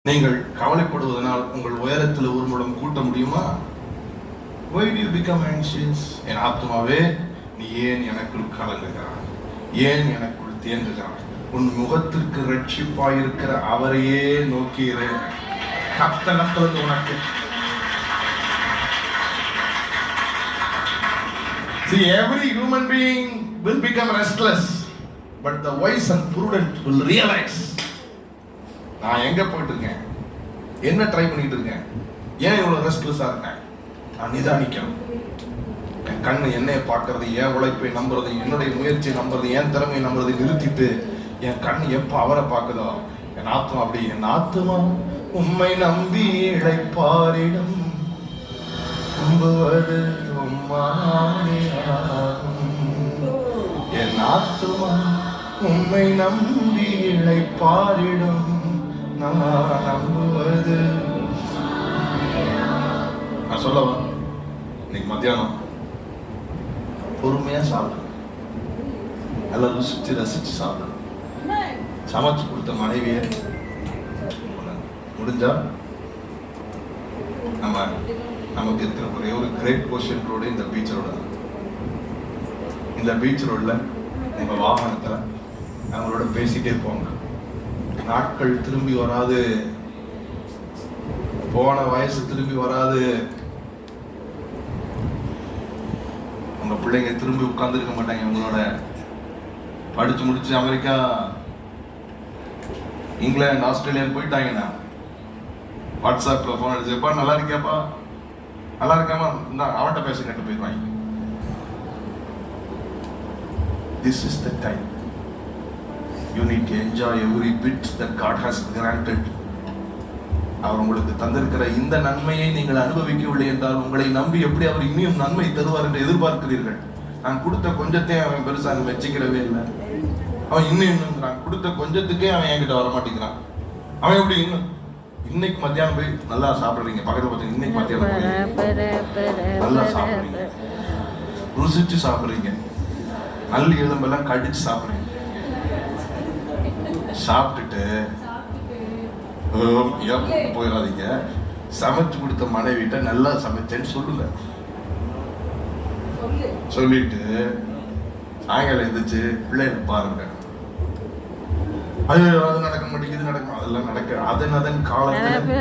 நீங்கள் கவலைப்படுவதனால் உங்கள் உயரத்தில் ஒரு முடம் கூட்ட முடியுமா? Why do you become anxious? என் ஆத்மாவே, நீ ஏன் எனக்குள் கலங்குகிறாய்? ஏன் எனக்குள் தேங்குகிறாய்? உன் முகத்திற்கு ரட்சிப்பாயிருக்கிற அவரையே நோக்கீரே. கத்தனத்தது உனக்கு. See, every human being will become restless, but the wise and prudent will realize. நான் எங்க போயிட்டு இருக்கேன், என்ன ட்ரை பண்ணிட்டு இருக்கேன், ஏன் இவ்வளவு ரெஸ்ட்லெஸ்ஸா இருக்கேன்? நான் நிதானிக்கணும். என் கண்ணு என்னைய பார்க்கறது, என் உழைப்பை நம்புறது, என்னுடைய முயற்சியை நம்புறது, என் திறமையை நம்புறதை நிறுத்திட்டு என் கண் எப்ப அவரை பார்க்குதோ என் ஆத்மா அப்படி, என் ஆத்மா உம்மை நம்பி இழைப்பாரிடம் நம்புவது என் ஆத்மா உம்மை நம்பி இழைப்பாரிடம் நான் நம்புவது. நான் சொல்லவா, இன்னைக்கு மத்தியானம் பொறுமையா சாப்பிடு, நல்லா ருசிச்சு ரசிச்சு சாப்பிடு. சமைச்சு கொடுத்த மனைவிய முடிஞ்சா நமக்கு இருக்கிற ஒரே ஒரு கிரேட் போர்ஷன் ரோடு இந்த பீச் ரோடு தான். இந்த பீச் ரோட்ல உங்க வாகனத்துல அவங்களோட பேசிட்டே போங்க. நாட்கள் திரும்பி வராது, போன வயசு திரும்பி வராது. உங்க பிள்ளைங்க திரும்பி உட்கார்ந்து இருக்க மாட்டாங்க. உங்களோட படிச்சு முடிச்சு அமெரிக்கா, இங்கிலாந்து, ஆஸ்திரேலியா போயிட்டாங்கன்னா வாட்ஸ்அப்ல போன் அடிச்சப்பா நல்லா இருக்கியாப்பா, நல்லா இருக்காமா, இந்த அவன்கிட்ட பேச கேட்டு போயிடுவாங்க. This is the time you need to enjoy every bit that God has granted. அவர் உங்களுக்கு தந்திருக்கிற இந்த நன்மையை நீங்கள் அனுபவிக்கவில்லை என்றால் உங்களை நம்பி எப்படி அவர் இன்னும் நன்மை தருவார் என்று எதிர்பார்க்கிறீர்கள்? நான் கொடுத்த கொஞ்சத்தை அவன் பெருசா வச்சுக்கிறவே இல்லை. அவன் இன்னும் நான் கொடுத்த கொஞ்சத்துக்கே அவன் என்கிட்ட வர மாட்டேங்கிறான். அவன் எப்படி இன்னைக்கு மத்தியானம் போய் நல்லா சாப்பிடுறீங்க, பக்கத்துல பார்த்தீங்க, இன்னைக்கு மத்தியானம் நல்லா சாப்பிடுறீங்க, ருசிச்சு சாப்பிடுறீங்க, நல்ல எலும்பெல்லாம் கடிச்சு சாப்பிடுறீங்க. சாப்பிட்டுட்டு போயிடாதீங்க. சமைச்சு கொடுத்த மனைவிட்ட நல்லா சமைச்சேன்னு சொல்லுங்க. சொல்லிட்டு சாயங்காலம் எழுந்திரிச்சு பிள்ளைகளை பாருங்க. அது நடக்க மாட்டேங்குது, நடக்கும், அதெல்லாம் நடக்க அதன் காலத்துல